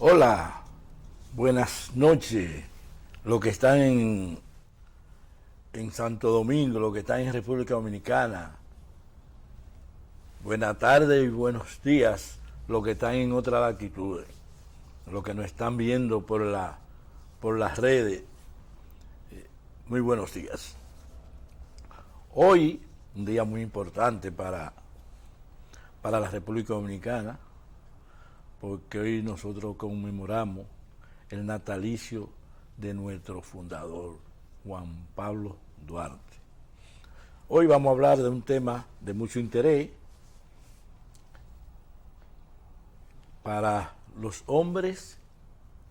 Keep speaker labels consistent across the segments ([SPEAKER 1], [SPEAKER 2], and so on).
[SPEAKER 1] Hola, buenas noches, los que están en Santo Domingo, los que están en República Dominicana. Buenas tardes y buenos días, los que están en otras latitudes, los que nos están viendo por las redes. Muy buenos días. Hoy, un día muy importante para la República Dominicana, porque hoy nosotros conmemoramos el natalicio de nuestro fundador, Juan Pablo Duarte. Hoy vamos a hablar de un tema de mucho interés para los hombres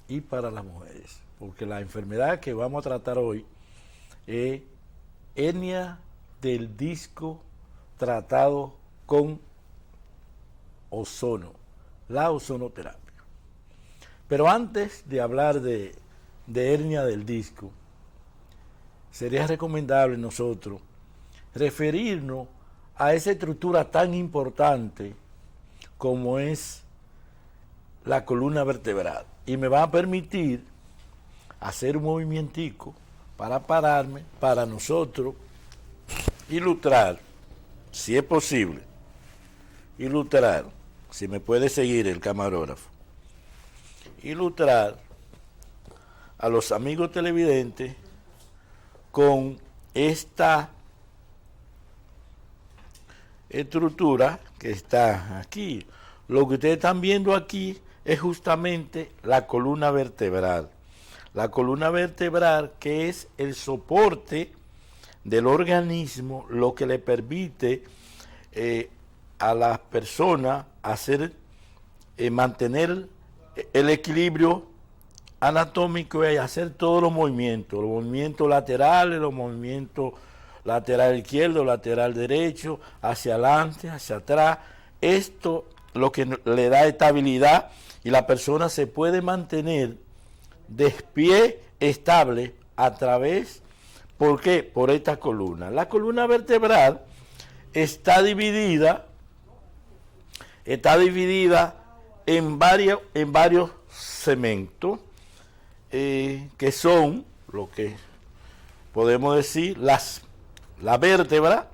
[SPEAKER 1] y para las mujeres, porque la enfermedad que vamos a tratar hoy es hernia del disco tratado con ozono, la ozonoterapia. Pero antes de hablar de hernia del disco, sería recomendable nosotros referirnos a esa estructura tan importante como es la columna vertebral. Y me va a permitir hacer un movimientico para pararme, para nosotros ilustrar, si es posible, ilustrar, si me puede seguir el camarógrafo, ilustrar a los amigos televidentes con esta estructura que está aquí. Lo que ustedes están viendo aquí es justamente la columna vertebral. La columna vertebral, que es el soporte del organismo, lo que le permite a las personas mantener el equilibrio anatómico y hacer todos los movimientos laterales, los movimientos lateral izquierdo, lateral derecho, hacia adelante, hacia atrás. Esto lo que le da estabilidad y la persona se puede mantener de pie estable a través, ¿por qué? Por esta columna. La columna vertebral está dividida en varios segmentos que son lo que podemos decir la vértebra.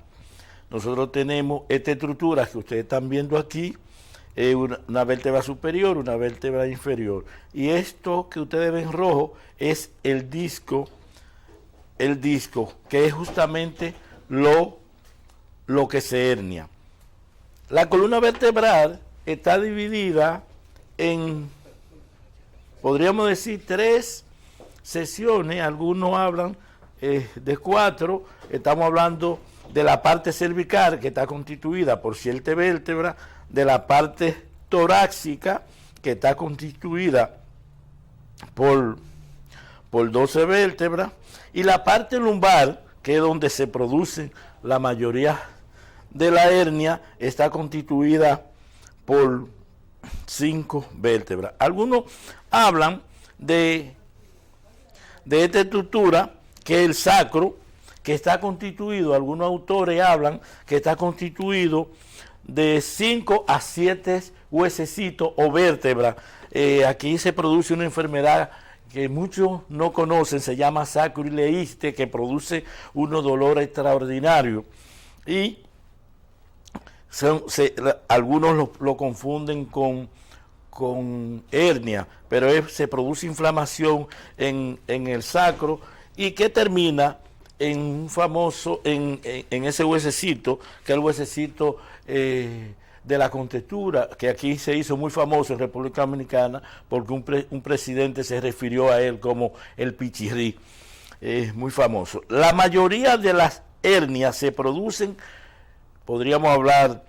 [SPEAKER 1] Nosotros tenemos esta estructura que ustedes están viendo aquí, una vértebra superior, una vértebra inferior, y esto que ustedes ven rojo es el disco, que es justamente lo que se hernia. La columna vertebral está dividida en, podríamos decir, 3 sesiones. Algunos hablan de 4. Estamos hablando de la parte cervical, que está constituida por 7 vértebras, de la parte torácica, que está constituida por 12 vértebras, y la parte lumbar, que es donde se produce la mayoría de la hernia, está constituida por 5 vértebras. Algunos hablan de esta estructura, que es el sacro, que está constituido, algunos autores hablan que está constituido de 5 a 7 huesecitos o vértebras. Aquí se produce una enfermedad que muchos no conocen, se llama sacroileíste, que produce unos dolores extraordinarios. Y algunos lo confunden con hernia, pero se produce inflamación en el sacro, y que termina en un famoso, en ese huesecito, que es el huesecito de la contextura, que aquí se hizo muy famoso en República Dominicana, porque un presidente se refirió a él como el pichirrí. Es muy famoso. La mayoría de las hernias se producen, podríamos hablar,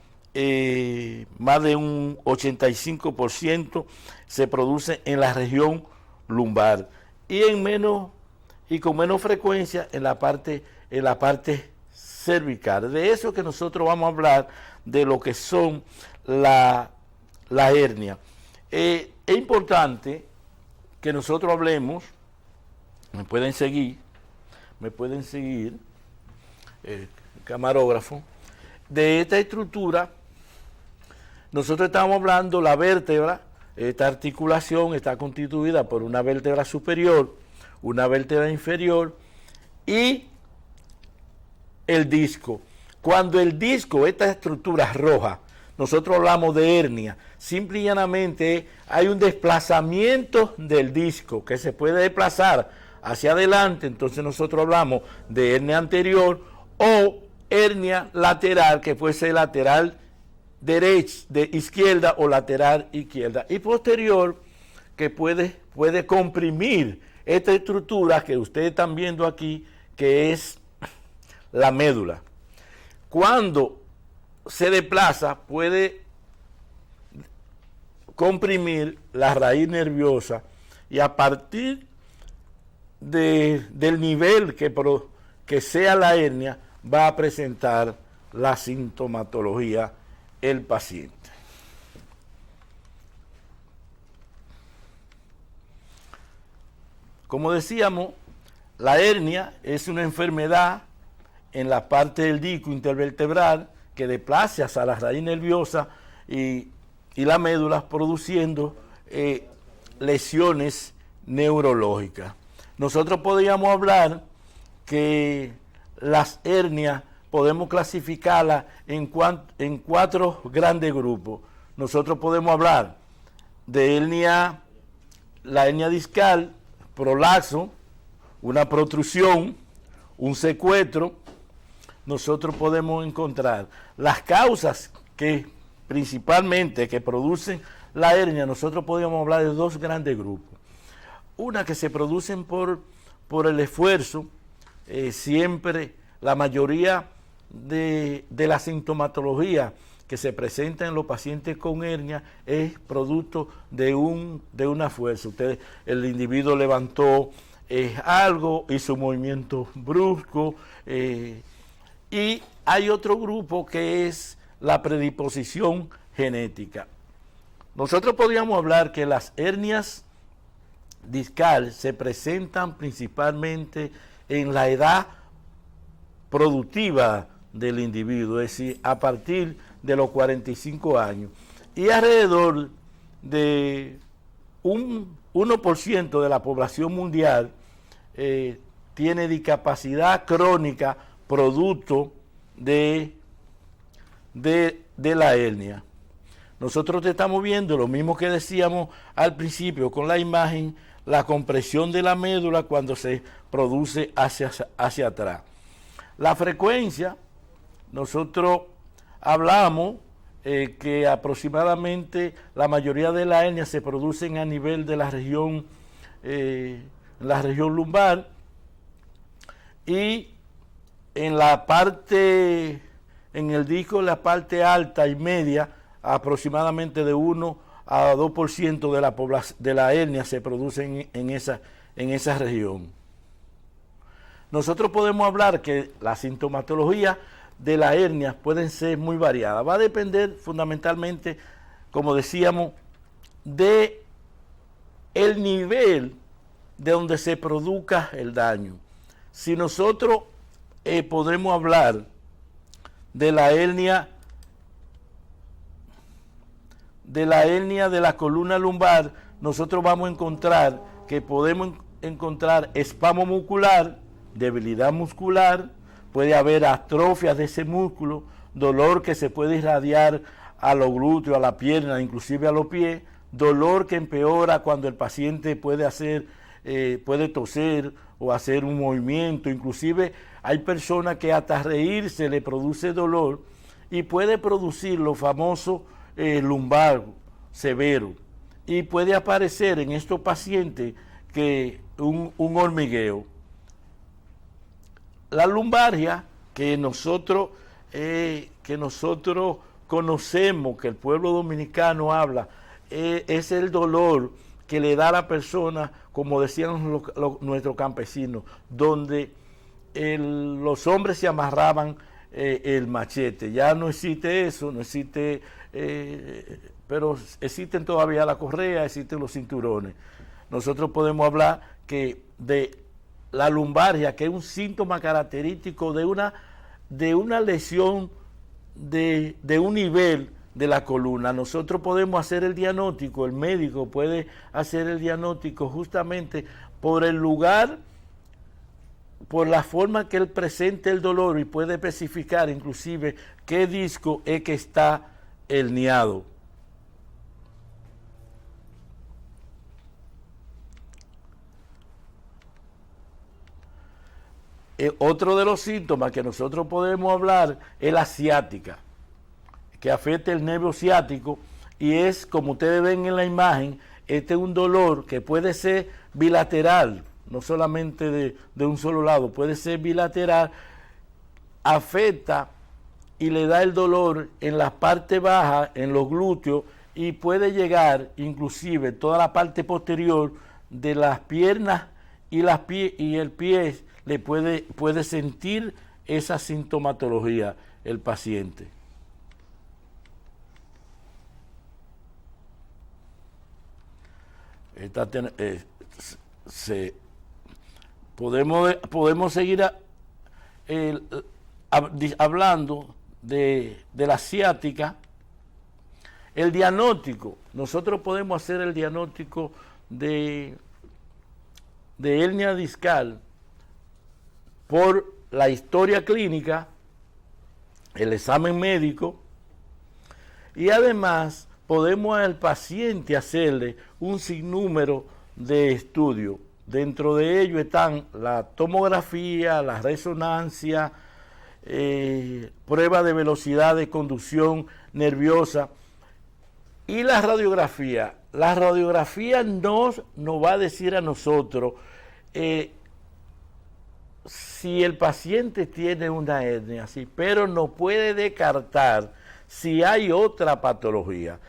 [SPEAKER 1] más de un 85% se produce en la región lumbar y con menos frecuencia en la parte cervical. De eso que nosotros vamos a hablar, de lo que son la hernia. Es importante que nosotros hablemos, me pueden seguir, camarógrafo, de esta estructura. Nosotros estamos hablando, la vértebra, esta articulación está constituida por una vértebra superior, una vértebra inferior y el disco. Cuando el disco, esta estructura roja, nosotros hablamos de hernia, simple y llanamente hay un desplazamiento del disco que se puede desplazar hacia adelante, entonces nosotros hablamos de hernia anterior o hernia lateral, que puede ser lateral derecha, de izquierda o lateral izquierda, y posterior, que puede comprimir esta estructura que ustedes están viendo aquí, que es la médula. Cuando se desplaza, puede comprimir la raíz nerviosa y a partir del nivel que sea la hernia, va a presentar la sintomatología el paciente. Como decíamos, la hernia es una enfermedad en la parte del disco intervertebral que desplaza hacia la raíz nerviosa y la médula, produciendo lesiones neurológicas. Nosotros podríamos hablar que las hernias podemos clasificarlas en 4 grandes grupos. Nosotros podemos hablar de la hernia discal, prolapso, una protrusión, un secuestro. Nosotros podemos encontrar las causas principalmente que producen la hernia. Nosotros podríamos hablar de 2 grandes grupos. Una que se producen por el esfuerzo, siempre la mayoría de la sintomatología que se presenta en los pacientes con hernia es producto de una fuerza. El individuo levantó algo, hizo un movimiento brusco, y hay otro grupo que es la predisposición genética. Nosotros podríamos hablar que las hernias discal se presentan principalmente en la edad productiva del individuo, es decir, a partir de los 45 años. Y alrededor de un 1% de la población mundial tiene discapacidad crónica producto de la hernia. Nosotros estamos viendo lo mismo que decíamos al principio con la imagen, la compresión de la médula cuando se produce hacia atrás. La frecuencia, nosotros hablamos que aproximadamente la mayoría de las hernias se producen a nivel de la región lumbar, y en el disco, la parte alta y media, aproximadamente de 1 a 2% de la hernia se producen en esa región. Nosotros podemos hablar que la sintomatología de la hernia pueden ser muy variadas. Va a depender fundamentalmente, como decíamos, de el nivel de donde se produzca el daño. Si nosotros podremos hablar de la hernia de la columna lumbar, nosotros vamos a encontrar que podemos encontrar espasmo muscular, debilidad muscular, puede haber atrofia de ese músculo, dolor que se puede irradiar a los glúteos, a la pierna, inclusive a los pies, dolor que empeora cuando el paciente puede toser o hacer un movimiento, inclusive hay personas que hasta reírse le produce dolor y puede producir los famosos lumbago severo, y puede aparecer en estos pacientes que un hormigueo. La lumbalgia que nosotros conocemos, que el pueblo dominicano habla, es el dolor que le da a la persona, como decían nuestros campesinos, donde los hombres se amarraban el machete. Ya no existe eso, no existe, pero existen todavía la correa, existen los cinturones. Nosotros podemos hablar que de la lumbalgia, que es un síntoma característico de una lesión de un nivel de la columna. Nosotros podemos hacer el diagnóstico, el médico puede hacer el diagnóstico justamente por el lugar, por la forma que él presente el dolor, y puede especificar inclusive qué disco es que está herniado. Otro de los síntomas que nosotros podemos hablar es la ciática, que afecta el nervio ciático, y es, como ustedes ven en la imagen, este es un dolor que puede ser bilateral, no solamente de un solo lado, puede ser bilateral, afecta y le da el dolor en la parte baja, en los glúteos, y puede llegar inclusive toda la parte posterior de las piernas y el pie, le puede sentir esa sintomatología el paciente. Podemos seguir hablando de la ciática. El diagnóstico, nosotros podemos hacer el diagnóstico de hernia discal por la historia clínica, el examen médico, y además podemos al paciente hacerle un sinnúmero de estudios. Dentro de ellos están la tomografía, la resonancia, prueba de velocidad de conducción nerviosa y la radiografía. La radiografía nos va a decir a nosotros si el paciente tiene una hernia, sí, pero no puede descartar si hay otra patología.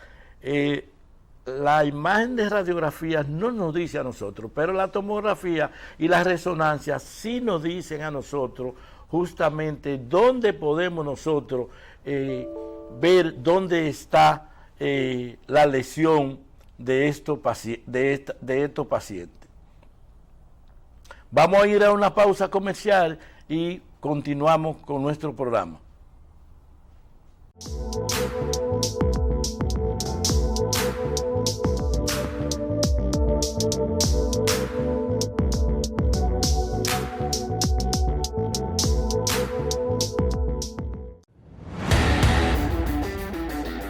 [SPEAKER 1] La imagen de radiografía no nos dice a nosotros, pero la tomografía y la resonancia sí nos dicen a nosotros justamente dónde podemos nosotros ver dónde está la lesión de estos pacientes. Vamos a ir a una pausa comercial y continuamos con nuestro programa.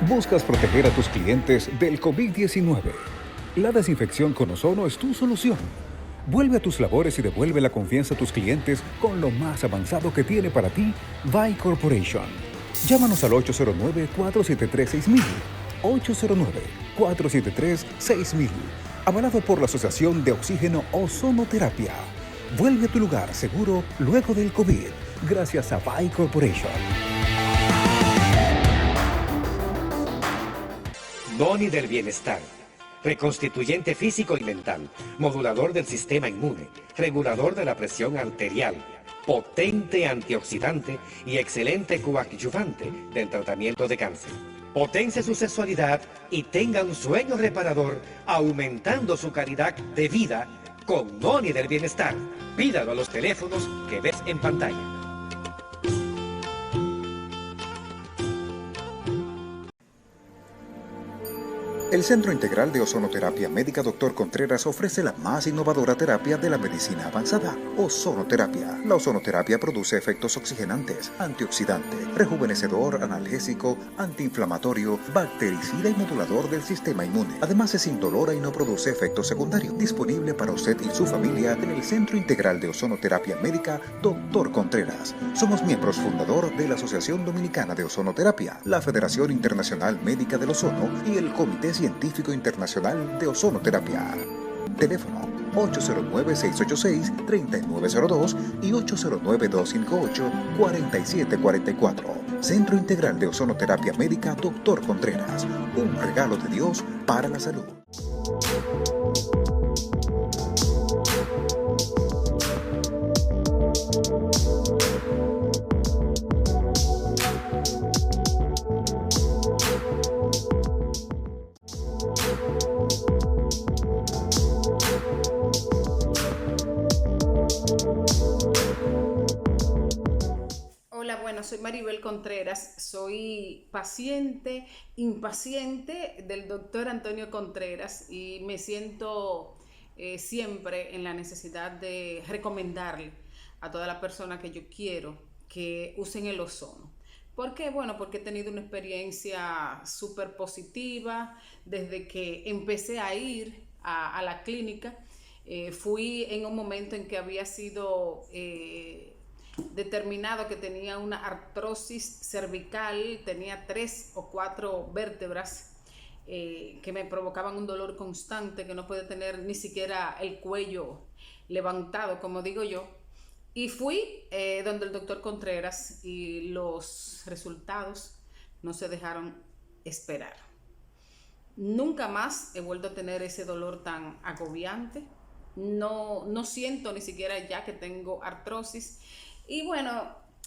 [SPEAKER 2] ¿Buscas proteger a tus clientes del COVID-19? La desinfección con ozono es tu solución. Vuelve a tus labores y devuelve la confianza a tus clientes con lo más avanzado que tiene para ti VAI Corporation. Llámanos al 809-473-6000. 809-473-6000. Avalado por la Asociación de Oxígeno Ozonoterapia. Vuelve a tu lugar seguro luego del COVID, gracias a VAI Corporation.
[SPEAKER 3] Noni del Bienestar. Reconstituyente físico y mental, modulador del sistema inmune, regulador de la presión arterial, potente antioxidante y excelente coadyuvante del tratamiento de cáncer. Potencie su sexualidad y tenga un sueño reparador, aumentando su calidad de vida con Noni del Bienestar. Pídalo a los teléfonos que ves en pantalla.
[SPEAKER 2] El Centro Integral de Ozonoterapia Médica Dr. Contreras ofrece la más innovadora terapia de la medicina avanzada, ozonoterapia. La ozonoterapia produce efectos oxigenantes, antioxidante, rejuvenecedor, analgésico, antiinflamatorio, bactericida y modulador del sistema inmune. Además es indolora y no produce efectos secundarios. Disponible para usted y su familia en el Centro Integral de Ozonoterapia Médica Dr. Contreras. Somos miembros fundador de la Asociación Dominicana de Ozonoterapia, la Federación Internacional Médica del Ozono y el Comité Científico Internacional de Ozonoterapia. Teléfono 809-686-3902 y 809-258-4744. Centro Integral de Ozonoterapia Médica Dr. Contreras. Un regalo de Dios para la salud.
[SPEAKER 4] Soy Maribel Contreras, soy paciente, impaciente del doctor Antonio Contreras y me siento siempre en la necesidad de recomendarle a toda la persona que yo quiero que usen el ozono. ¿Por qué? Bueno, porque he tenido una experiencia súper positiva desde que empecé a ir a la clínica. Fui en un momento en que había sido determinado que tenía una artrosis cervical, tenía 3 o 4 vértebras que me provocaban un dolor constante, que no podía tener ni siquiera el cuello levantado, como digo yo. Y fui donde el doctor Contreras y los resultados no se dejaron esperar. Nunca más he vuelto a tener ese dolor tan agobiante. No siento ni siquiera ya que tengo artrosis. Y bueno,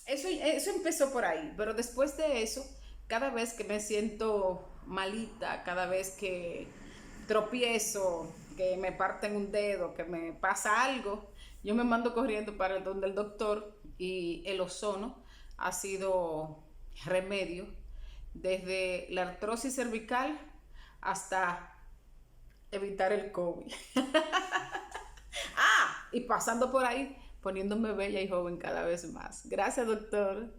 [SPEAKER 4] eso empezó por ahí, pero después de eso, cada vez que me siento malita, cada vez que tropiezo, que me parten un dedo, que me pasa algo, yo me mando corriendo para donde el doctor, y el ozono ha sido remedio desde la artrosis cervical hasta evitar el COVID. Y pasando por ahí, poniéndome bella y joven cada vez más. Gracias, doctor.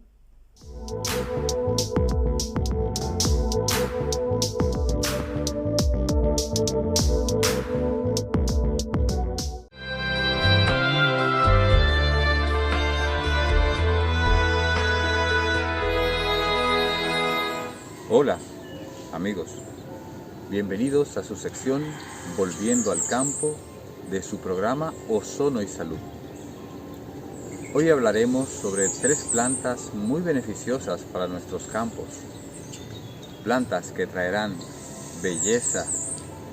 [SPEAKER 5] Hola, amigos. Bienvenidos a su sección Volviendo al Campo de su programa Ozono y Salud. Hoy hablaremos sobre 3 plantas muy beneficiosas para nuestros campos. Plantas que traerán belleza,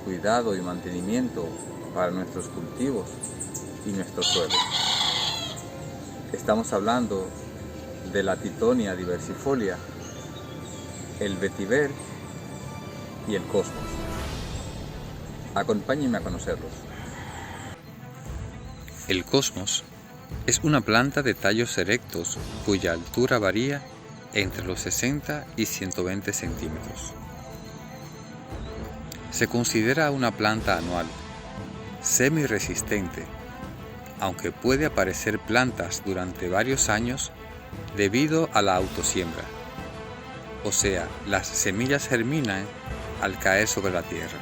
[SPEAKER 5] cuidado y mantenimiento para nuestros cultivos y nuestros suelos. Estamos hablando de la Tithonia diversifolia, el vetiver y el cosmos. Acompáñenme a conocerlos. El cosmos es una planta de tallos erectos cuya altura varía entre los 60 y 120 centímetros. Se considera una planta anual, semi-resistente, aunque puede aparecer plantas durante varios años debido a la autosiembra, o sea, las semillas germinan al caer sobre la tierra.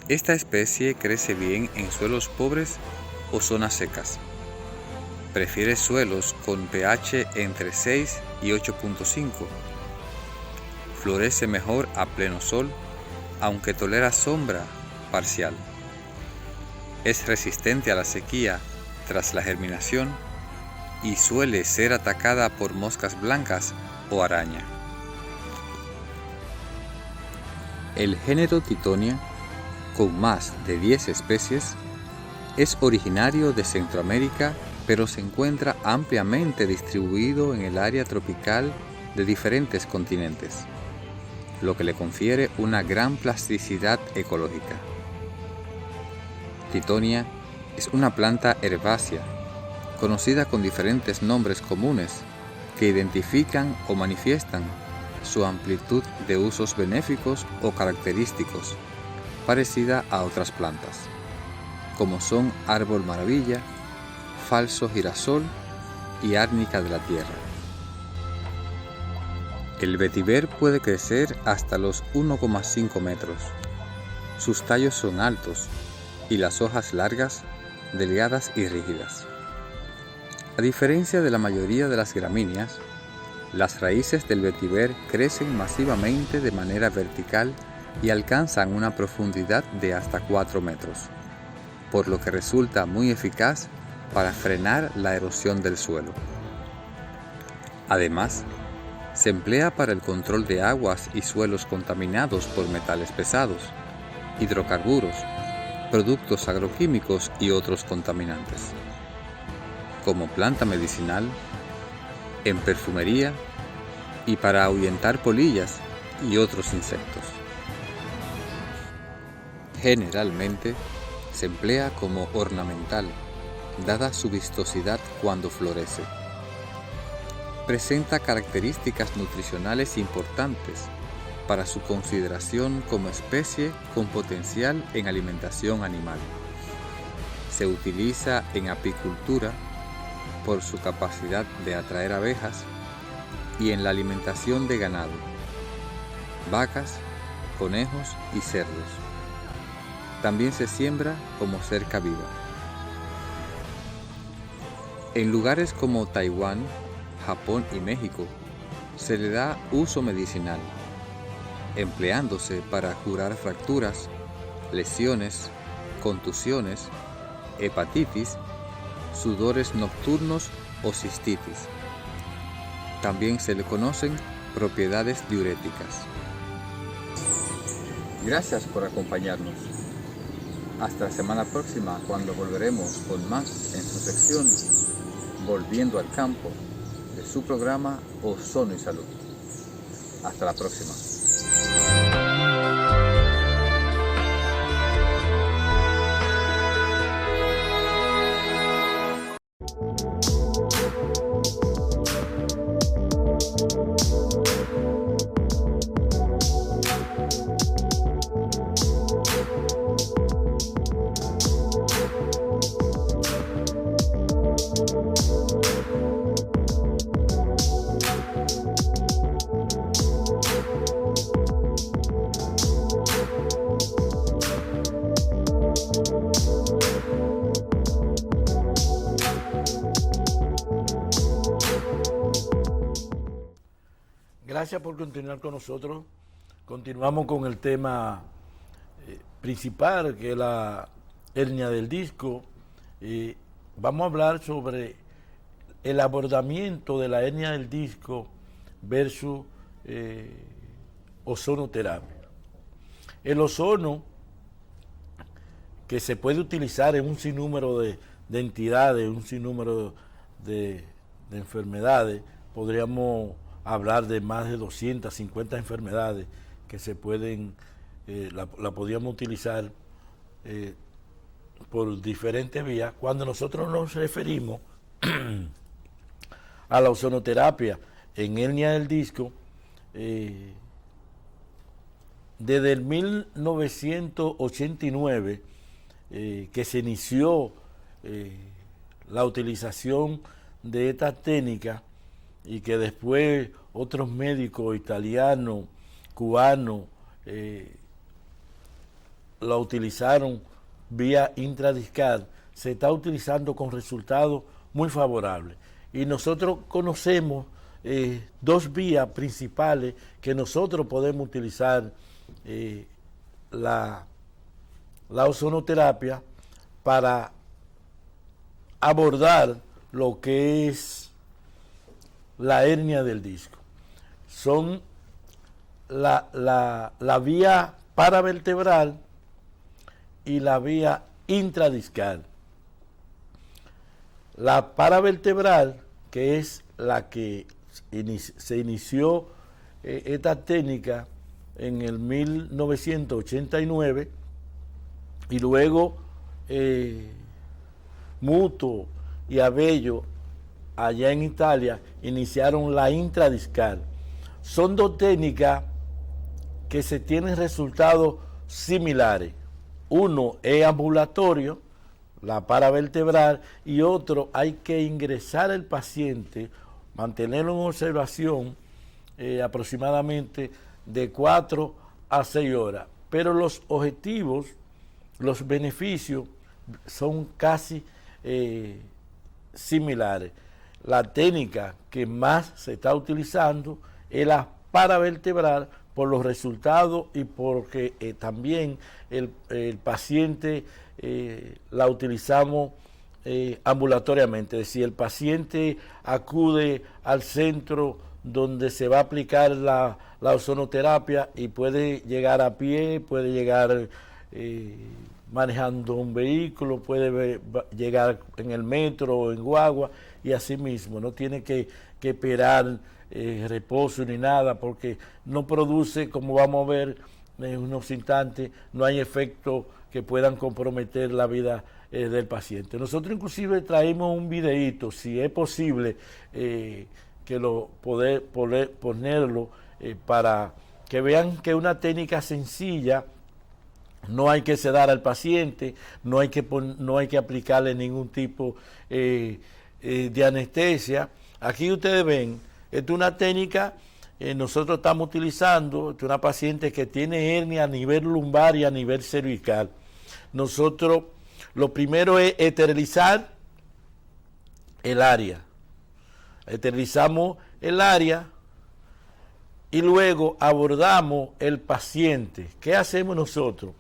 [SPEAKER 5] Esta especie crece bien en suelos pobres o zonas secas. Prefiere suelos con pH entre 6 y 8.5. Florece mejor a pleno sol, aunque tolera sombra parcial. Es resistente a la sequía tras la germinación y suele ser atacada por moscas blancas o araña. El género Tithonia, con más de 10 especies, es originario de Centroamérica, pero se encuentra ampliamente distribuido en el área tropical de diferentes continentes, lo que le confiere una gran plasticidad ecológica. Tithonia es una planta herbácea, conocida con diferentes nombres comunes que identifican o manifiestan su amplitud de usos benéficos o característicos, parecida a otras plantas, como son árbol maravilla, falso girasol y árnica de la tierra. El vetiver puede crecer hasta los 1,5 metros. Sus tallos son altos y las hojas largas, delgadas y rígidas. A diferencia de la mayoría de las gramíneas, las raíces del vetiver crecen masivamente de manera vertical y alcanzan una profundidad de hasta 4 metros, por lo que resulta muy eficaz para frenar la erosión del suelo. Además, se emplea para el control de aguas y suelos contaminados por metales pesados, hidrocarburos, productos agroquímicos y otros contaminantes. Como planta medicinal, en perfumería y para ahuyentar polillas y otros insectos. Generalmente se emplea como ornamental, dada su vistosidad cuando florece. Presenta características nutricionales importantes para su consideración como especie con potencial en alimentación animal. Se utiliza en apicultura por su capacidad de atraer abejas y en la alimentación de ganado, vacas, conejos y cerdos. También se siembra como cerca viva. En lugares como Taiwán, Japón y México, se le da uso medicinal, empleándose para curar fracturas, lesiones, contusiones, hepatitis, sudores nocturnos o cistitis. También se le conocen propiedades diuréticas. Gracias por acompañarnos. Hasta la semana próxima, cuando volveremos con más en su sección Volviendo al Campo, de su programa Ozono y Salud. Hasta la próxima.
[SPEAKER 1] Gracias por continuar con nosotros. Continuamos con el tema principal, que es la hernia del disco. Vamos a hablar sobre el abordamiento de la hernia del disco versus ozonoterapia. El ozono, que se puede utilizar en un sinnúmero de entidades, un sinnúmero de enfermedades, podríamos hablar de más de 250 enfermedades que se pueden, la podríamos utilizar por diferentes vías. Cuando nosotros nos referimos a la ozonoterapia en hernia del disco, desde el 1989 que se inició la utilización de esta técnica, y que después otros médicos italianos, cubanos, la utilizaron vía intradiscal, se está utilizando con resultados muy favorables. Y nosotros conocemos dos vías principales que nosotros podemos utilizar la ozonoterapia para abordar lo que es la hernia del disco. Son la vía paravertebral y la vía intradiscal. La paravertebral, que es la que se inició esta técnica en el 1989, y luego Muto y Abello allá en Italia iniciaron la intradiscal. Son dos técnicas que se tienen resultados similares. Uno es ambulatorio, la paravertebral, y otro hay que ingresar al paciente, mantenerlo en observación aproximadamente de 4 a 6 horas. Pero los objetivos, los beneficios son casi similares. La técnica que más se está utilizando es la paravertebral por los resultados y porque también el paciente la utilizamos ambulatoriamente. Es decir, el paciente acude al centro donde se va a aplicar la ozonoterapia y puede llegar a pie, puede llegar manejando un vehículo, puede llegar en el metro o en guagua, y así mismo no tiene que esperar reposo ni nada, porque no produce, como vamos a ver en unos instantes, no hay efectos que puedan comprometer la vida del paciente. Nosotros inclusive traemos un videíto, si es posible, que lo poder ponerlo para que vean que es una técnica sencilla. No hay que sedar al paciente, no hay que aplicarle ningún tipo de anestesia. Aquí ustedes ven, esta es una técnica nosotros estamos utilizando, esta es una paciente que tiene hernia a nivel lumbar y a nivel cervical. Nosotros lo primero es esterilizar el área. Esterilizamos el área y luego abordamos el paciente. ¿Qué hacemos nosotros?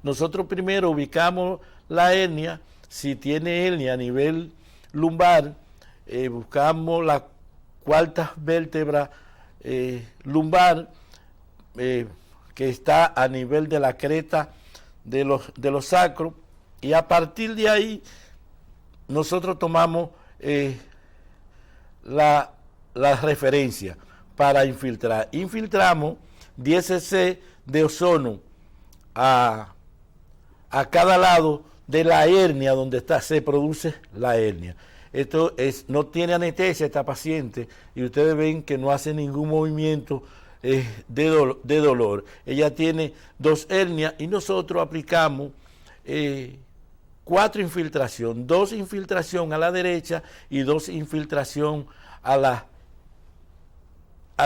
[SPEAKER 1] Nosotros primero ubicamos la hernia. Si tiene hernia a nivel lumbar, buscamos la cuarta vértebra lumbar que está a nivel de la cresta de los sacros, y a partir de ahí nosotros tomamos la referencia para infiltrar. Infiltramos 10 cc de ozono a cada lado de la hernia donde se produce la hernia. Esto no tiene anestesia esta paciente, y ustedes ven que no hace ningún movimiento de dolor. Ella tiene 2 hernias y nosotros aplicamos 4 infiltración, 2 infiltración a la derecha y 2 infiltración a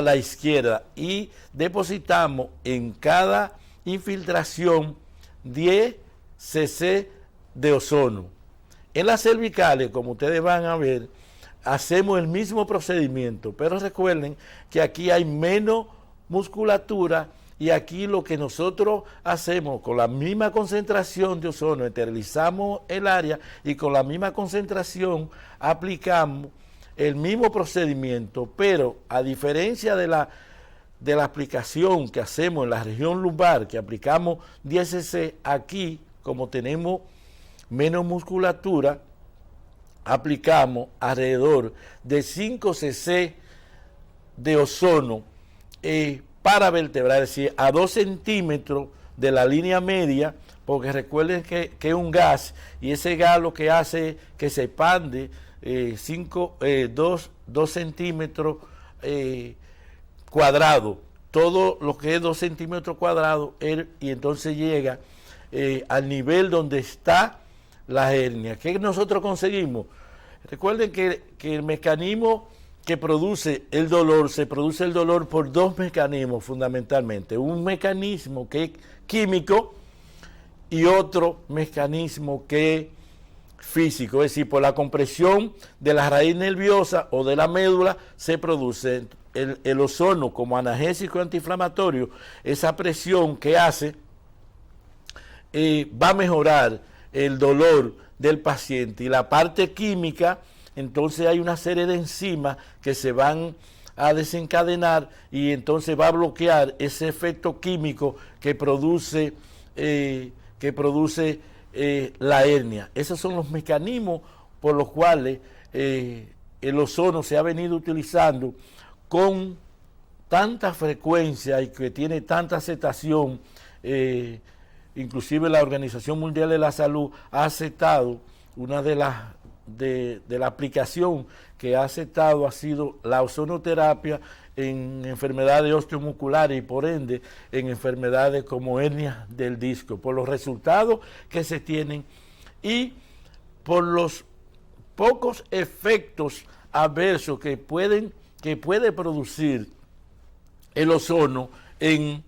[SPEAKER 1] la izquierda, y depositamos en cada infiltración 10 cc de ozono. En las cervicales, como ustedes van a ver, hacemos el mismo procedimiento, pero recuerden que aquí hay menos musculatura, y aquí lo que nosotros hacemos con la misma concentración de ozono, esterilizamos el área y con la misma concentración aplicamos el mismo procedimiento, pero a diferencia de la aplicación que hacemos en la región lumbar, que aplicamos 10 cc, aquí como tenemos menos musculatura, aplicamos alrededor de 5 cc de ozono para vertebrar, es decir, a 2 centímetros de la línea media, porque recuerden que es un gas, y ese gas lo que hace es que se expande 2 centímetros cuadrados, todo lo que es 2 centímetros cuadrados, y entonces llega al nivel donde está la hernia. ¿Qué nosotros conseguimos? Recuerden que el mecanismo que produce el dolor, se produce el dolor por 2 mecanismos fundamentalmente. Un mecanismo que es químico y otro mecanismo que es físico, es decir, por la compresión de la raíz nerviosa o de la médula se produce el ozono como analgésico antiinflamatorio. Esa presión que hace va a mejorar el dolor del paciente, y la parte química, entonces hay una serie de enzimas que se van a desencadenar, y entonces va a bloquear ese efecto químico que produce la hernia. Esos son los mecanismos por los cuales el ozono se ha venido utilizando con tanta frecuencia y que tiene tanta aceptación. Inclusive la Organización Mundial de la Salud ha aceptado, una de la aplicación que ha aceptado ha sido la ozonoterapia en enfermedades osteomusculares y por ende en enfermedades como hernia del disco, por los resultados que se tienen y por los pocos efectos adversos que puede producir el ozono en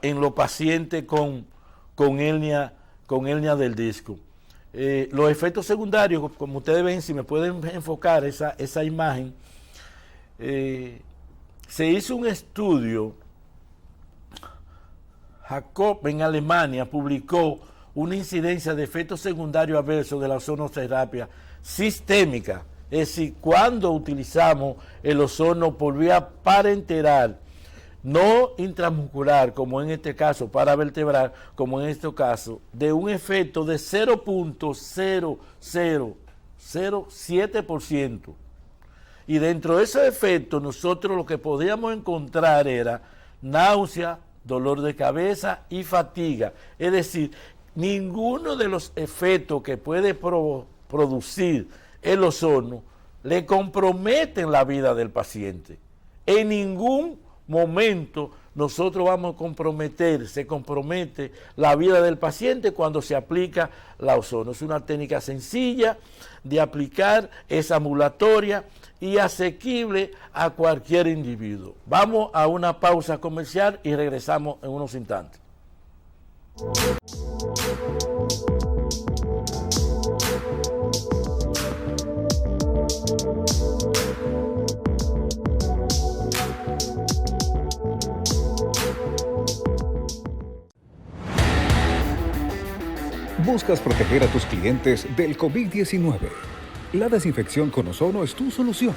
[SPEAKER 1] los pacientes con hernia del disco. Los efectos secundarios, como ustedes ven, si me pueden enfocar esa imagen, se hizo un estudio Jacob en Alemania publicó una incidencia de efectos secundarios adversos de la ozonoterapia sistémica, es decir, cuando utilizamos el ozono por vía parenteral, no intramuscular, como en este caso, paravertebral, como en este caso, de un efecto de 0.0007%. Y dentro de ese efecto, nosotros lo que podíamos encontrar era náusea, dolor de cabeza y fatiga. Es decir, ninguno de los efectos que puede producir el ozono le comprometen la vida del paciente. En ningún momento nosotros vamos a comprometer, se compromete la vida del paciente cuando se aplica la ozono. Es una técnica sencilla de aplicar, es ambulatoria y asequible a cualquier individuo. Vamos a una pausa comercial y regresamos en unos instantes.
[SPEAKER 2] ¿Buscas proteger a tus clientes del COVID-19? La desinfección con ozono es tu solución.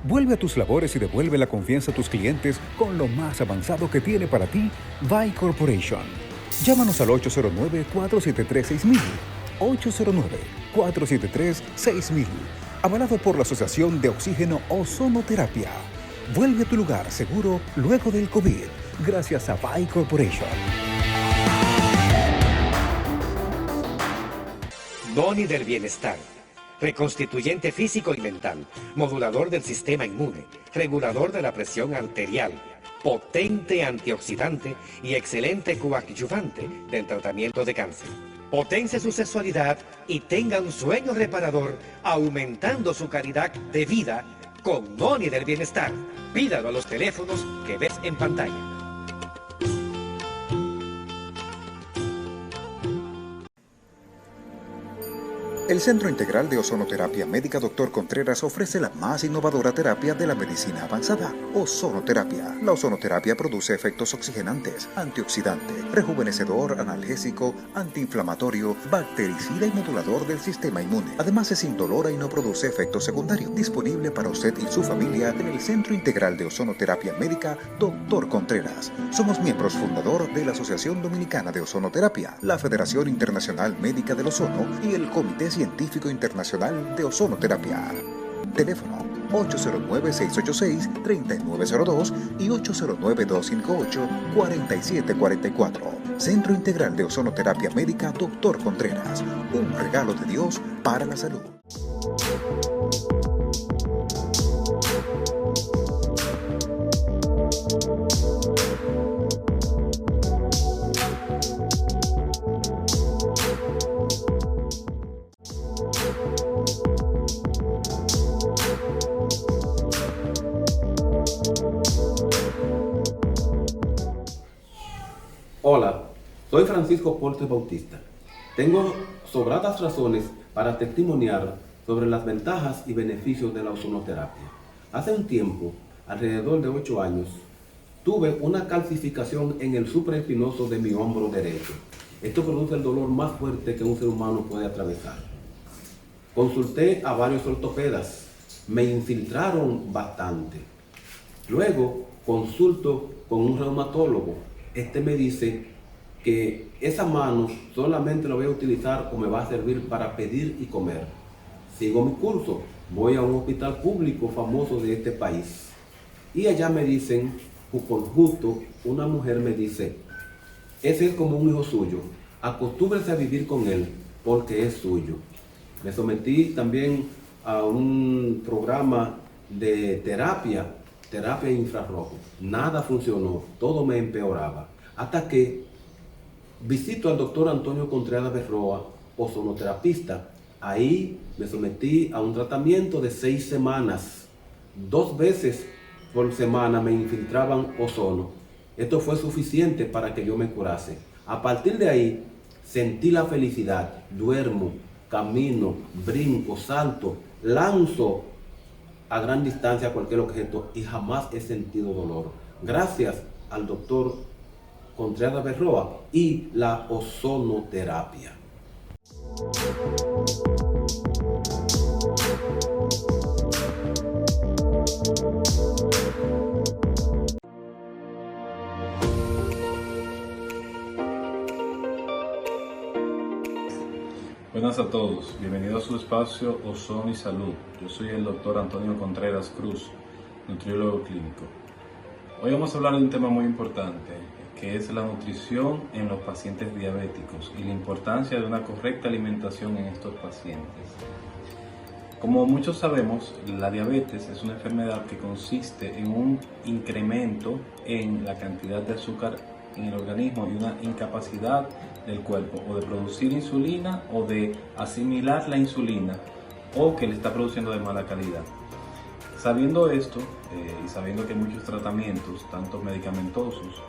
[SPEAKER 2] Vuelve a tus labores y devuelve la confianza a tus clientes con lo más avanzado que tiene para ti VAI Corporation. Llámanos al 809-473-6000. 809-473-6000. Avalado por la Asociación de Oxígeno Ozonoterapia. Vuelve a tu lugar seguro luego del COVID, gracias a VAI Corporation.
[SPEAKER 3] Noni del Bienestar. Reconstituyente físico y mental, modulador del sistema inmune, regulador de la presión arterial, potente antioxidante y excelente coadyuvante del tratamiento de cáncer. Potencie su sexualidad y tenga un sueño reparador, aumentando su calidad de vida con Noni del Bienestar. Pídalo a los teléfonos que ves en pantalla.
[SPEAKER 2] El Centro Integral de Ozonoterapia Médica Dr. Contreras ofrece la más innovadora terapia de la medicina avanzada, ozonoterapia. La ozonoterapia produce efectos oxigenantes, antioxidante, rejuvenecedor, analgésico, antiinflamatorio, bactericida y modulador del sistema inmune. Además es indolora y no produce efectos secundarios. Disponible para usted y su familia en el Centro Integral de Ozonoterapia Médica Dr. Contreras. Somos miembros fundador de la Asociación Dominicana de Ozonoterapia, la Federación Internacional Médica del Ozono y el Comité Científico Internacional de Ozonoterapia. Teléfono 809-686-3902 y 809-258-4744. Centro Integral de Ozonoterapia Médica Dr. Contreras. Un regalo de Dios para la salud.
[SPEAKER 6] Hola, soy Francisco Portes Bautista. Tengo sobradas razones para testimoniar sobre las ventajas y beneficios de la ozonoterapia. Hace un tiempo, alrededor de 8 años, tuve una calcificación en el supraespinoso de mi hombro derecho. Esto produce el dolor más fuerte que un ser humano puede atravesar. Consulté a varios ortopedas, me infiltraron bastante. Luego consulto con un reumatólogo. Este me dice que esa mano solamente la voy a utilizar o me va a servir para pedir y comer. Sigo mi curso, voy a un hospital público famoso de este país. Y allá me dicen, por justo, una mujer me dice, ese es como un hijo suyo, acostúmbrese a vivir con él porque es suyo. Me sometí también a un programa de terapia infrarrojo. Nada funcionó, todo me empeoraba. Hasta que visito al doctor Antonio Contreras Berroa, ozonoterapista. Ahí me sometí a un tratamiento de 6 semanas. 2 veces por semana me infiltraban ozono. Esto fue suficiente para que yo me curase. A partir de ahí sentí la felicidad. Duermo, camino, brinco, salto, lanzo a gran distancia cualquier objeto y jamás he sentido dolor. Gracias al doctor Contreras Berroa y la ozonoterapia.
[SPEAKER 7] Buenas a todos, bienvenidos a su espacio Ozono y Salud. Yo soy el doctor Antonio Contreras Cruz, nutriólogo clínico. Hoy vamos a hablar de un tema muy importante, que es la nutrición en los pacientes diabéticos y la importancia de una correcta alimentación en estos pacientes. Como muchos sabemos, la diabetes es una enfermedad que consiste en un incremento en la cantidad de azúcar en el organismo y una incapacidad del cuerpo o de producir insulina o de asimilar la insulina o que le está produciendo de mala calidad. Sabiendo esto y sabiendo que hay muchos tratamientos, tanto medicamentosos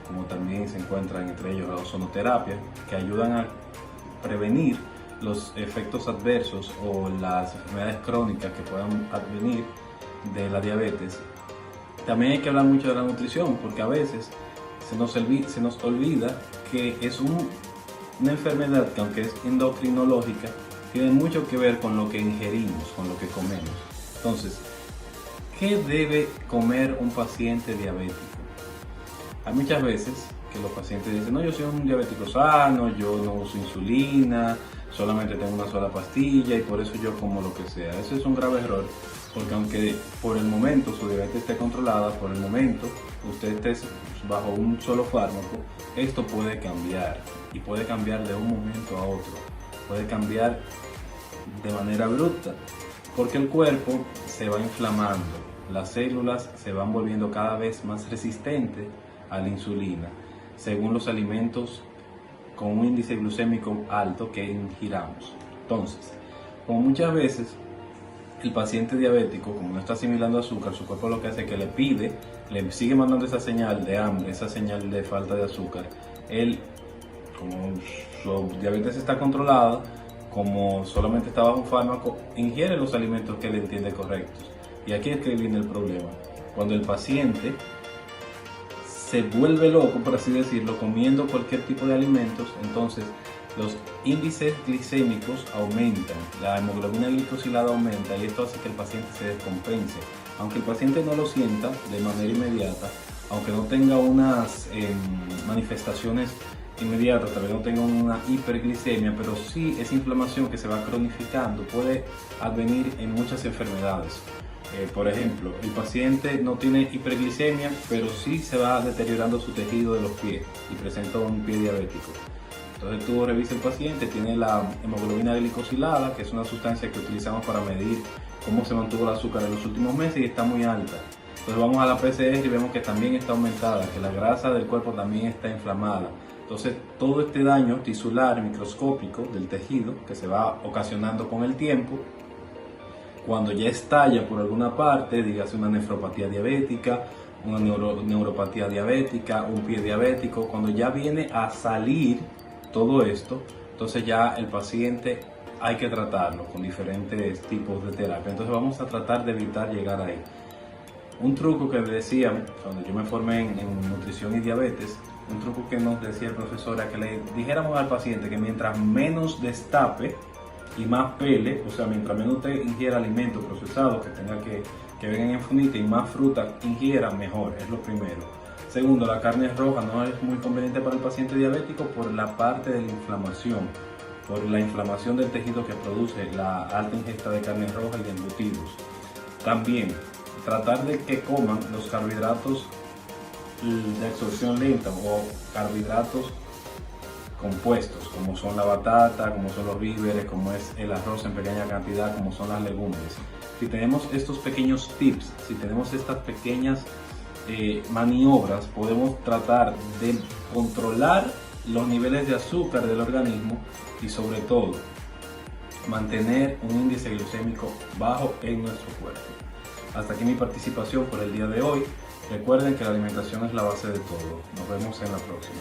[SPEAKER 7] como también se encuentran entre ellos la ozonoterapia, que ayudan a prevenir los efectos adversos o las enfermedades crónicas que puedan advenir de la diabetes, también hay que hablar mucho de la nutrición, porque a veces se nos olvida que es una enfermedad que, aunque es endocrinológica, tiene mucho que ver con lo que ingerimos, con lo que comemos. Entonces, ¿qué debe comer un paciente diabético? Hay muchas veces que los pacientes dicen, no, yo soy un diabético sano, yo no uso insulina, solamente tengo una sola pastilla y por eso yo como lo que sea. Eso es un grave error, porque aunque por el momento su diabetes esté controlada, por el momento usted esté bajo un solo fármaco, esto puede cambiar y puede cambiar de un momento a otro, puede cambiar de manera abrupta, porque el cuerpo se va inflamando, las células se van volviendo cada vez más resistentes a la insulina, según los alimentos con un índice glucémico alto que ingiramos. Entonces, como muchas veces el paciente diabético, como no está asimilando azúcar, su cuerpo lo que hace es que le sigue mandando esa señal de hambre, esa señal de falta de azúcar. Él, como su diabetes está controlada, como solamente está bajo un fármaco, ingiere los alimentos que él entiende correctos. Y aquí es que viene el problema. Cuando el paciente se vuelve loco, por así decirlo, comiendo cualquier tipo de alimentos, entonces los índices glicémicos aumentan, la hemoglobina glicosilada aumenta y esto hace que el paciente se descompense. Aunque el paciente no lo sienta de manera inmediata, aunque no tenga unas manifestaciones inmediatas, tal vez no tenga una hiperglicemia, pero sí esa inflamación que se va cronificando puede advenir en muchas enfermedades. Por ejemplo, el paciente no tiene hiperglicemia, pero sí se va deteriorando su tejido de los pies y presenta un pie diabético. Entonces tú revisas el paciente, tiene la hemoglobina glicosilada, que es una sustancia que utilizamos para medir cómo se mantuvo el azúcar en los últimos meses y está muy alta. Entonces vamos a la PCR y vemos que también está aumentada, que la grasa del cuerpo también está inflamada. Entonces todo este daño tisular microscópico del tejido que se va ocasionando con el tiempo, cuando ya estalla por alguna parte, dígase una nefropatía diabética, una neuropatía diabética, un pie diabético, cuando ya viene a salir todo esto, entonces ya el paciente hay que tratarlo con diferentes tipos de terapia. Entonces vamos a tratar de evitar llegar ahí. Un truco que decían, cuando yo me formé en nutrición y diabetes, un truco que nos decía el profesor era que le dijéramos al paciente que mientras menos destape y más pele, o sea, mientras menos usted ingiera alimentos procesados que vengan en fundita y más fruta ingiera, mejor, es lo primero. Segundo, la carne roja no es muy conveniente para el paciente diabético por la parte de la inflamación, por la inflamación del tejido que produce la alta ingesta de carne roja y de embutidos. También, tratar de que coman los carbohidratos de absorción lenta o carbohidratos compuestos, como son la batata, como son los víveres, como es el arroz en pequeña cantidad, como son las legumbres. Si tenemos estos pequeños tips, si tenemos estas pequeñas maniobras, podemos tratar de controlar los niveles de azúcar del organismo y sobre todo mantener un índice glucémico bajo en nuestro cuerpo. Hasta aquí mi participación por el día de hoy. Recuerden que la alimentación es la base de todo. Nos vemos en la próxima.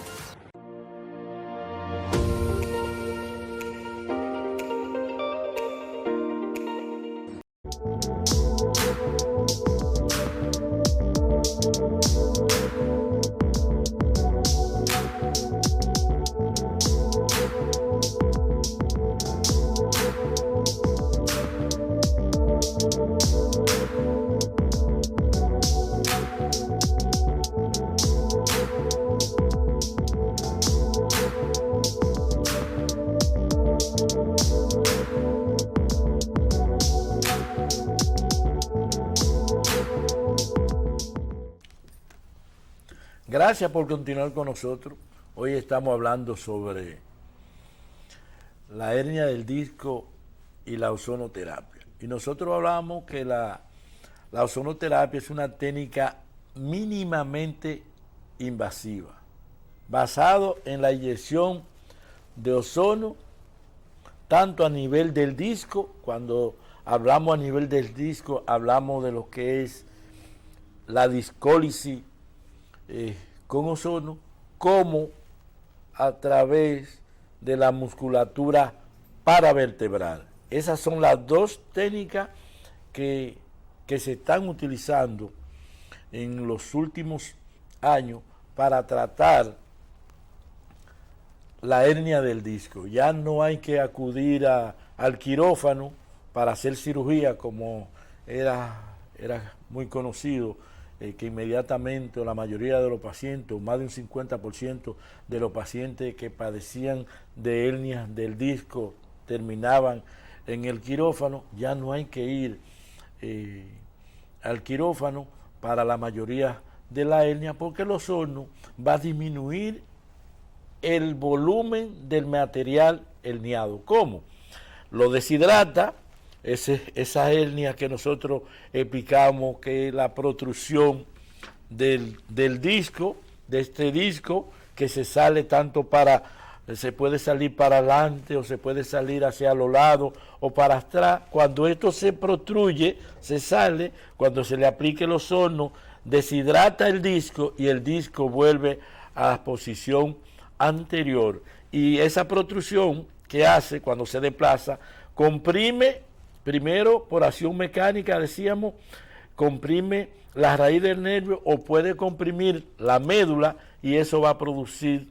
[SPEAKER 1] Gracias por continuar con nosotros. Hoy estamos hablando sobre la hernia del disco y la ozonoterapia. Y nosotros hablamos que la ozonoterapia es una técnica mínimamente invasiva, basado en la inyección de ozono, tanto a nivel del disco. Cuando hablamos a nivel del disco, hablamos de lo que es la discólisis con ozono, como a través de la musculatura paravertebral. Esas son las dos técnicas que se están utilizando en los últimos años para tratar la hernia del disco. Ya no hay que acudir al quirófano para hacer cirugía, como era muy conocido, que inmediatamente, o la mayoría de los pacientes, o más de un 50% de los pacientes que padecían de hernias del disco terminaban en el quirófano. Ya no hay que ir al quirófano para la mayoría de la hernia, porque el ozono va a disminuir el volumen del material herniado. ¿Cómo? Lo deshidrata. Esa hernia que nosotros explicamos, que es la protrusión del disco, de este disco, que se sale se puede salir para adelante o se puede salir hacia los lados o para atrás. Cuando esto se protruye, se sale, cuando se le aplique el ozono, deshidrata el disco y el disco vuelve a la posición anterior. Y esa protrusión que hace cuando se desplaza, comprime. Primero, por acción mecánica, decíamos, comprime la raíz del nervio o puede comprimir la médula y eso va a producir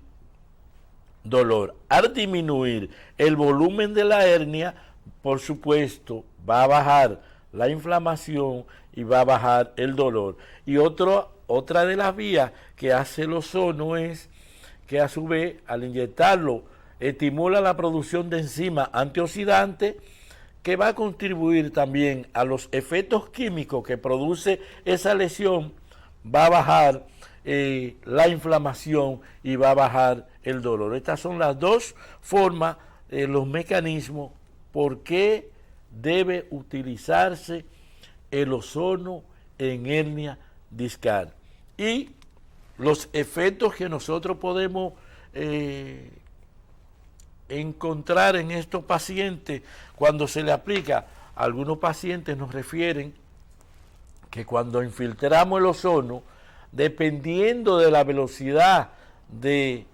[SPEAKER 1] dolor. Al disminuir el volumen de la hernia, por supuesto, va a bajar la inflamación y va a bajar el dolor. Y otra de las vías que hace el ozono es que a su vez, al inyectarlo, estimula la producción de enzimas antioxidantes, que va a contribuir también a los efectos químicos que produce esa lesión. Va a bajar la inflamación y va a bajar el dolor. Estas son las dos formas, los mecanismos por qué debe utilizarse el ozono en hernia discal. Y los efectos que nosotros podemos encontrar en estos pacientes cuando se le aplica. Algunos pacientes nos refieren que cuando infiltramos el ozono, dependiendo de la velocidad de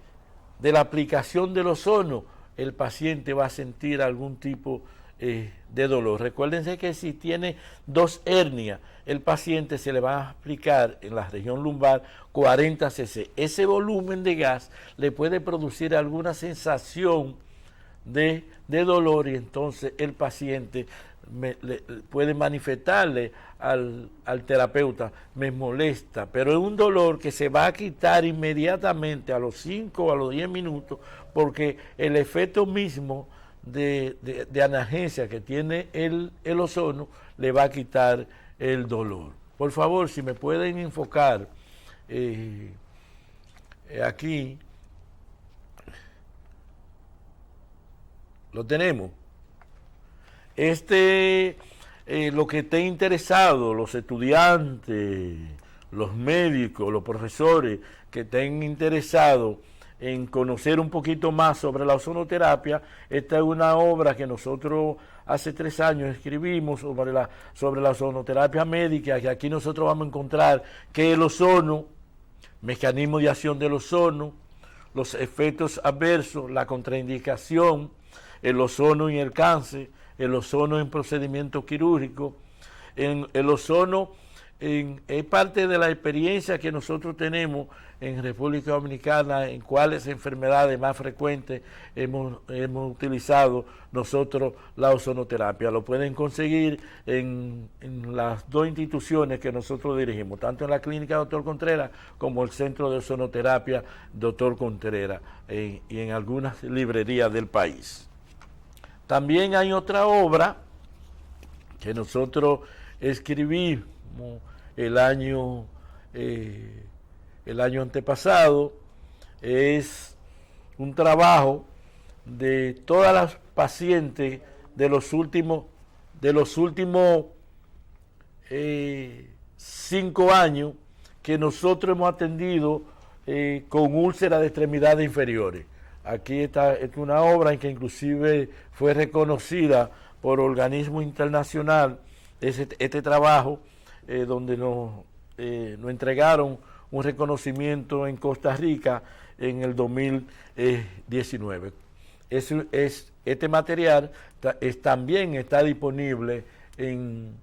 [SPEAKER 1] la aplicación del ozono, el paciente va a sentir algún tipo de dolor. Recuérdense que si tiene dos hernias, el paciente se le va a aplicar en la región lumbar 40 cc. Ese volumen de gas le puede producir alguna sensación de dolor y entonces el paciente puede manifestarle al terapeuta: me molesta, pero es un dolor que se va a quitar inmediatamente a los 5 o a los 10 minutos, porque el efecto mismo de analgesia que tiene el ozono le va a quitar el dolor. Por favor, si me pueden enfocar aquí. Lo tenemos. Lo que esté interesado, los estudiantes, los médicos, los profesores que estén interesados en conocer un poquito más sobre la ozonoterapia, esta es una obra que nosotros hace 3 años escribimos sobre la ozonoterapia médica, que aquí nosotros vamos a encontrar que el ozono, mecanismo de acción del ozono, los efectos adversos, la contraindicación, el ozono y el cáncer, el ozono en procedimiento quirúrgico. El ozono es parte de la experiencia que nosotros tenemos en República Dominicana, en cuáles enfermedades más frecuentes hemos utilizado nosotros la ozonoterapia. Lo pueden conseguir en las dos instituciones que nosotros dirigimos, tanto en la Clínica Dr. Contreras como el Centro de Ozonoterapia Dr. Contreras, y en algunas librerías del país. También hay otra obra que nosotros escribimos el año antepasado. Es un trabajo de todas las pacientes de los últimos 5 años que nosotros hemos atendido con úlceras de extremidades inferiores. Aquí está una obra en que inclusive fue reconocida por organismo internacional este trabajo, donde nos entregaron un reconocimiento en Costa Rica en el 2019. Este material también está disponible en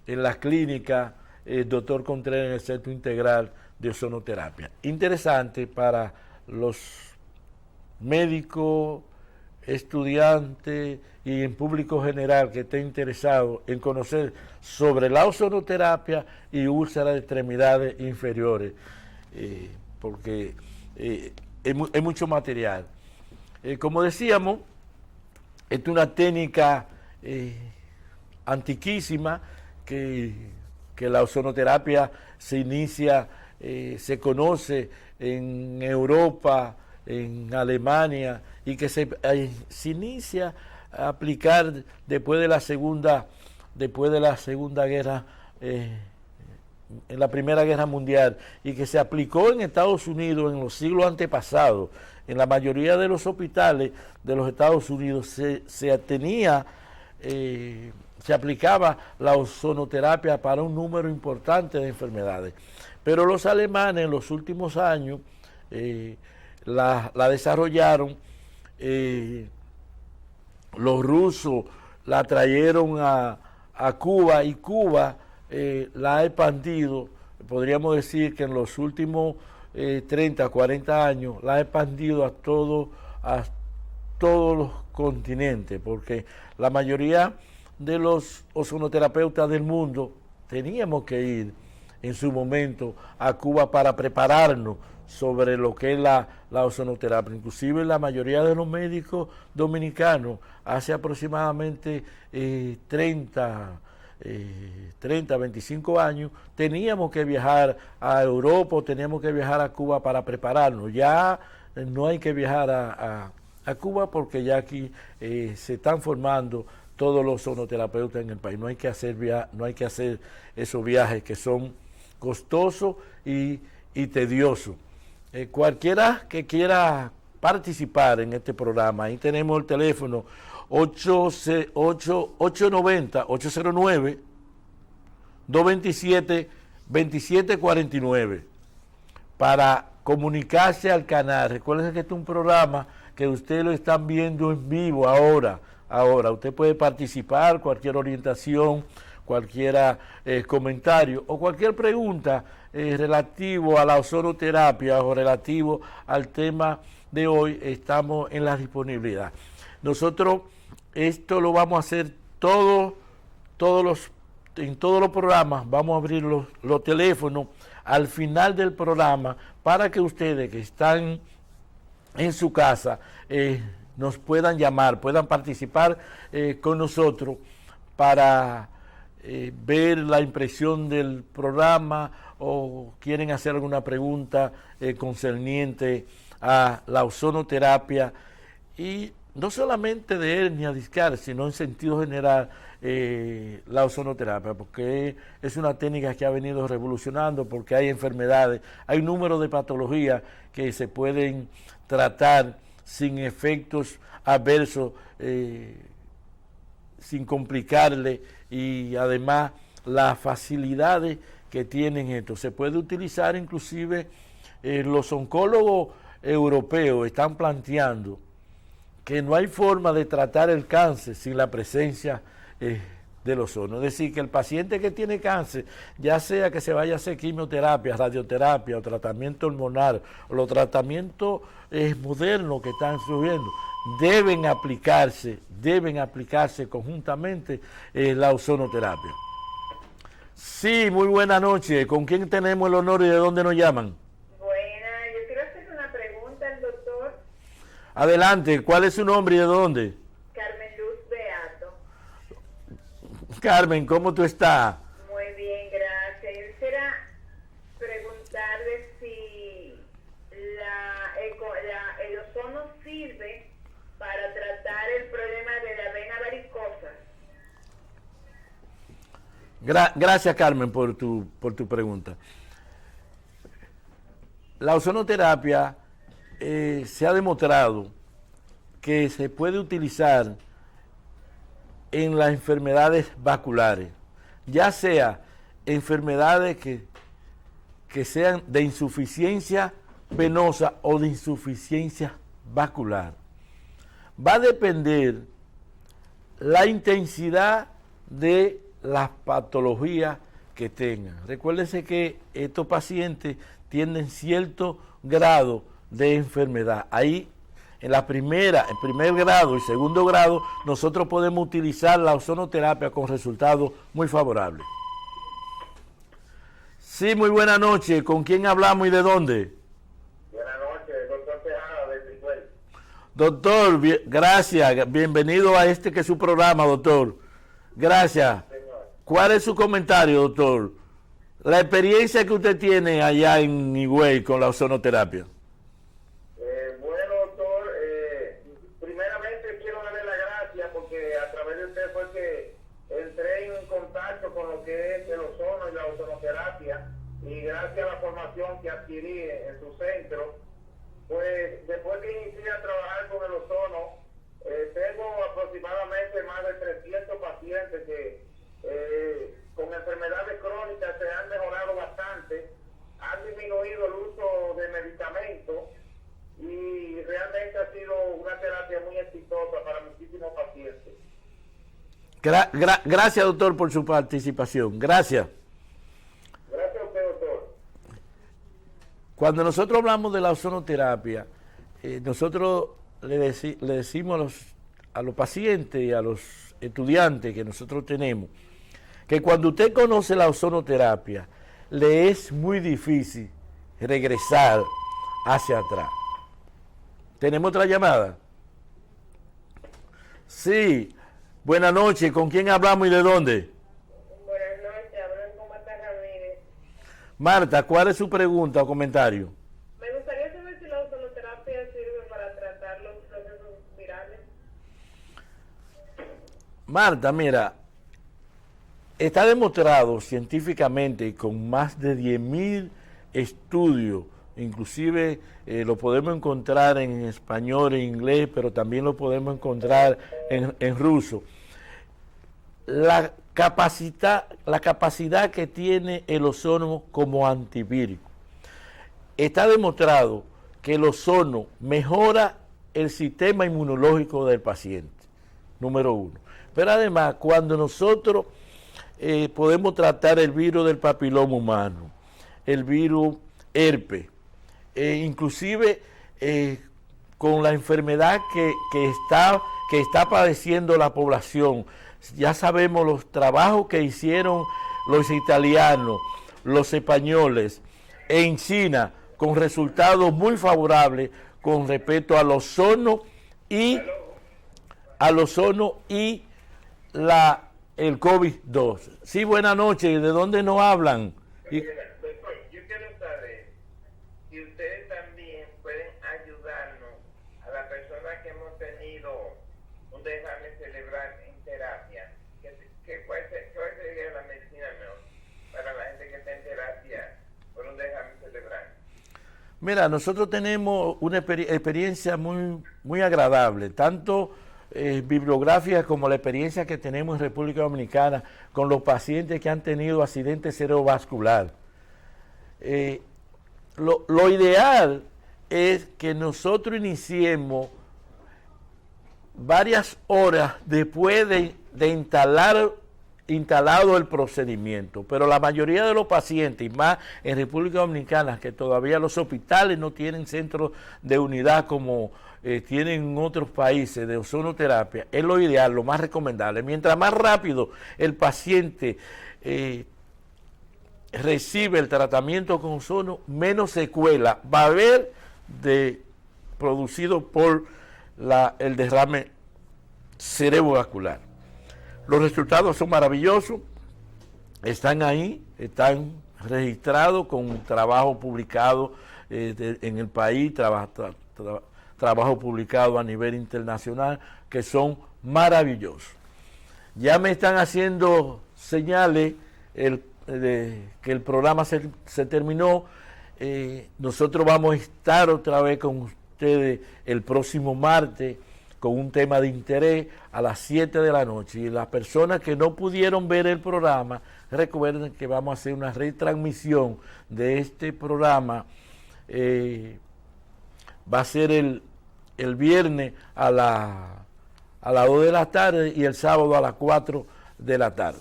[SPEAKER 1] la clínica Dr. Contreras en el Centro Integral de Ozonoterapia. Interesante para los médicos, estudiantes y en público general que esté interesado en conocer sobre la ozonoterapia y úlceras de extremidades inferiores, porque hay mucho material. Como decíamos, es una técnica antiquísima que la ozonoterapia se inicia, se conoce en Europa, en Alemania, y que se inicia a aplicar después de la segunda guerra, en la Primera Guerra Mundial, y que se aplicó en Estados Unidos en los siglos antepasados. En la mayoría de los hospitales de los Estados Unidos se aplicaba la ozonoterapia para un número importante de enfermedades. Pero los alemanes en los últimos años la desarrollaron, los rusos la trajeron a Cuba, y Cuba la ha expandido. Podríamos decir que en los últimos 30, 40 años la ha expandido a todos los continentes, porque la mayoría de los ozonoterapeutas del mundo teníamos que ir en su momento a Cuba para prepararnos sobre lo que es la ozonoterapia. Inclusive la mayoría de los médicos dominicanos hace aproximadamente 25 años teníamos que viajar a Europa, teníamos que viajar a Cuba para prepararnos. Ya no hay que viajar a Cuba, porque ya aquí se están formando todos los ozonoterapeutas en el país. No hay que hacer esos viajes que son costosos y tediosos. Cualquiera que quiera participar en este programa, ahí tenemos el teléfono 890-227-2749 para comunicarse al canal. Recuerden que este es un programa que ustedes lo están viendo en vivo ahora. Usted puede participar, cualquier orientación, cualquier comentario o cualquier pregunta relativo a la ozonoterapia o relativo al tema de hoy, estamos en la disponibilidad. Nosotros esto lo vamos a hacer en todos los programas. Vamos a abrir los teléfonos al final del programa para que ustedes que están en su casa nos puedan llamar, puedan participar con nosotros para ver la impresión del programa, o quieren hacer alguna pregunta concerniente a la ozonoterapia, y no solamente de hernia discal, sino en sentido general la ozonoterapia, porque es una técnica que ha venido revolucionando, porque hay enfermedades, hay un número de patologías que se pueden tratar sin efectos adversos, sin complicarle, y además las facilidades que tienen esto. Se puede utilizar inclusive, los oncólogos europeos están planteando que no hay forma de tratar el cáncer sin la presencia del ozono. Es decir, que el paciente que tiene cáncer, ya sea que se vaya a hacer quimioterapia, radioterapia o tratamiento hormonal, o los tratamientos modernos que están subiendo, deben aplicarse conjuntamente la ozonoterapia. Sí, muy buena noche. ¿Con quién tenemos el honor y de dónde nos llaman?
[SPEAKER 8] Buena, yo quiero hacer una pregunta al doctor.
[SPEAKER 1] Adelante, ¿cuál es su nombre y de dónde?
[SPEAKER 8] Carmen Luz Beato.
[SPEAKER 1] Carmen, ¿cómo tú estás?
[SPEAKER 8] Muy bien, gracias. Yo quisiera preguntarle si el ozono sirve para tratar el problema de la vena varicosa.
[SPEAKER 1] Gracias, Carmen, por tu pregunta. La ozonoterapia se ha demostrado que se puede utilizar en las enfermedades vasculares, ya sea enfermedades que sean de insuficiencia venosa o de insuficiencia vascular. Va a depender la intensidad de las patologías que tengan. Recuérdense que estos pacientes tienen cierto grado de enfermedad. Ahí, en primer grado y segundo grado, nosotros podemos utilizar la ozonoterapia con resultados muy favorables. Sí, muy buena noche. ¿Con quién hablamos y de dónde?
[SPEAKER 9] Buenas noches, doctor Tejada de Cifuel.
[SPEAKER 1] Doctor, gracias. Bienvenido a que es su programa, doctor. Gracias. ¿Cuál es su comentario, doctor? La experiencia que usted tiene allá en Higüey con la ozonoterapia.
[SPEAKER 9] Bueno, doctor, primeramente quiero darle las gracias porque a través de usted fue que entré en contacto con lo que es el ozono y la ozonoterapia, y gracias a la formación que adquirí en su centro, pues después que inicié a trabajar con el ozono, tengo aproximadamente más de 300 pacientes que con enfermedades crónicas se han mejorado bastante, han disminuido el uso de medicamentos y realmente ha sido una terapia muy exitosa para muchísimos pacientes.
[SPEAKER 1] Gracias, doctor, por su participación. Gracias.
[SPEAKER 9] Gracias a usted, doctor.
[SPEAKER 1] Cuando nosotros hablamos de la ozonoterapia, nosotros le decimos a los pacientes y a los estudiantes que nosotros tenemos que cuando usted conoce la ozonoterapia, le es muy difícil regresar hacia atrás. ¿Tenemos otra llamada? Sí. Buenas noches. ¿Con quién hablamos y de dónde?
[SPEAKER 8] Buenas noches, hablan con Marta Ramírez.
[SPEAKER 1] Marta, ¿cuál es su pregunta o comentario?
[SPEAKER 8] Me gustaría saber si la ozonoterapia sirve para tratar los procesos virales.
[SPEAKER 1] Marta, mira, está demostrado científicamente con más de 10.000 estudios, inclusive lo podemos encontrar en español, en inglés, pero también lo podemos encontrar en ruso. La capacidad que tiene el ozono como antivírico. Está demostrado que el ozono mejora el sistema inmunológico del paciente, número uno. Pero además, cuando nosotros podemos tratar el virus del papiloma humano, el virus herpes, inclusive con la enfermedad que está padeciendo la población. Ya sabemos los trabajos que hicieron los italianos, los españoles en China, con resultados muy favorables con respecto al ozono y el COVID-2. Sí, buenas noches. ¿De dónde nos hablan?
[SPEAKER 9] Doctor, yo quiero saber si ustedes también pueden ayudarnos a las personas que hemos tenido un derrame cerebral en terapia. ¿Cuál sería la medicina mejor para la gente que está en terapia por un derrame cerebral?
[SPEAKER 1] Mira, nosotros tenemos una experiencia muy agradable, tanto bibliográfica como la experiencia que tenemos en República Dominicana con los pacientes que han tenido accidente cerebrovascular. Lo ideal es que nosotros iniciemos varias horas después de instalado el procedimiento, pero la mayoría de los pacientes, y más en República Dominicana, que todavía los hospitales no tienen centros de unidad como tienen en otros países de ozonoterapia, es lo ideal, lo más recomendable. Mientras más rápido el paciente recibe el tratamiento con ozono, menos secuela va a haber producido por el derrame cerebrovascular. Los resultados son maravillosos, están ahí, están registrados con trabajo publicado en el país, trabajo publicado a nivel internacional, que son maravillosos. Ya me están haciendo señales que el programa se terminó. Nosotros vamos a estar otra vez con ustedes el próximo martes con un tema de interés a las 7 de la noche. Y las personas que no pudieron ver el programa, recuerden que vamos a hacer una retransmisión de este programa. Va a ser el viernes a las 2 de la tarde y el sábado a las 4 de la tarde.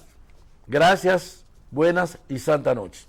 [SPEAKER 1] Gracias, buenas y santa noche.